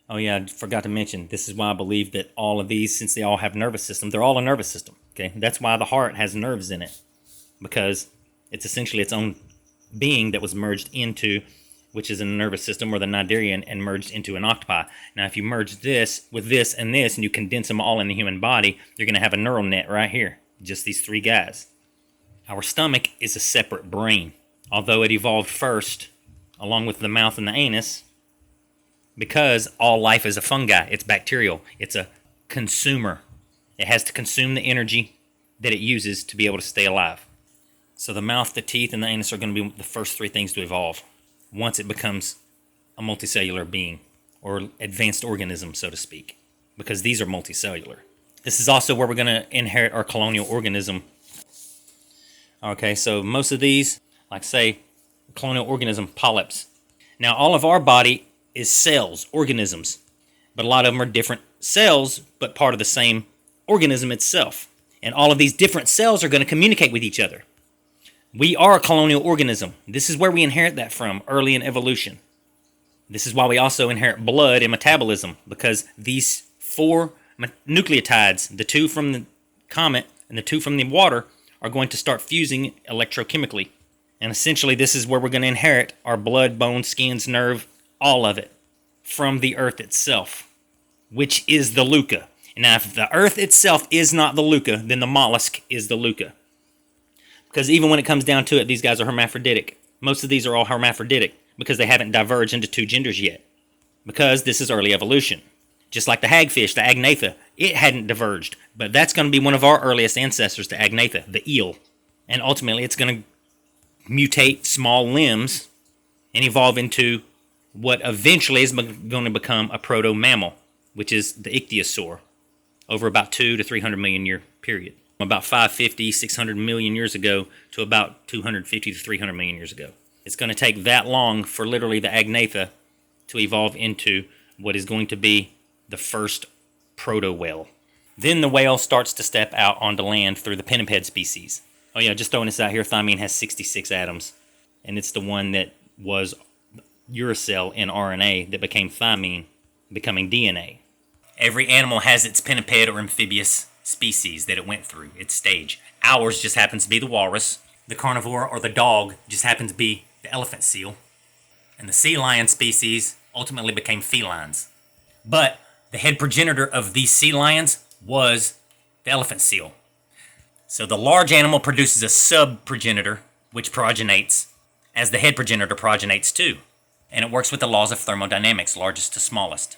Oh yeah, I forgot to mention, this is why I believe that all of these, since they all have nervous system, they're all a nervous system. Okay, that's why the heart has nerves in it, because it's essentially its own being that was merged into, which is in the nervous system, or the cnidarian, and merged into an octopi. Now, if you merge this with this, and you condense them all in the human body, you're going to have a neural net right here, just these three guys. Our stomach is a separate brain. Although it evolved first, along with the mouth and the anus, because all life is a fungi. It's bacterial. It's a consumer. It has to consume the energy that it uses to be able to stay alive. So the mouth, the teeth, and the anus are going to be the first three things to evolve once it becomes a multicellular being, or advanced organism, so to speak, because these are multicellular. This is also where we're going to inherit our colonial organism. Okay, so most of these, like say, colonial organism, polyps. Now, all of our body is cells, organisms, but a lot of them are different cells, but part of the same organism itself. And all of these different cells are going to communicate with each other. We are a colonial organism. This is where we inherit that from early in evolution. This is why we also inherit blood and metabolism, because these four nucleotides, the two from the comet and the two from the water, are going to start fusing electrochemically. And essentially, this is where we're going to inherit our blood, bone, skins, nerve, all of it, from the earth itself, which is the leuca. Now, if the earth itself is not the leuca, then the mollusk is the leuca. Because even when it comes down to it, these guys are hermaphroditic. Most of these are all hermaphroditic because they haven't diverged into two genders yet. Because this is early evolution. Just like the hagfish, the agnatha, it hadn't diverged. But that's going to be one of our earliest ancestors, the agnatha, the eel. And ultimately, it's going to mutate small limbs and evolve into what eventually is going to become a proto-mammal, which is the ichthyosaur, over about 200 to 300 million year period. From about 550, 600 million years ago to about 250 to 300 million years ago. It's going to take that long for literally the agnatha to evolve into what is going to be the first proto-whale. Then the whale starts to step out onto land through the pinniped species. Oh yeah, just throwing this out here, thymine has 66 atoms, and it's the one that was uracil in RNA that became thymine, becoming DNA. Every animal has its pinniped or amphibious species that it went through, its stage. Ours just happens to be the walrus. The carnivore or the dog just happens to be the elephant seal. And the sea lion species ultimately became felines. But the head progenitor of these sea lions was the elephant seal. So the large animal produces a sub-progenitor, which progenites, as the head progenitor progenites too. And it works with the laws of thermodynamics, largest to smallest.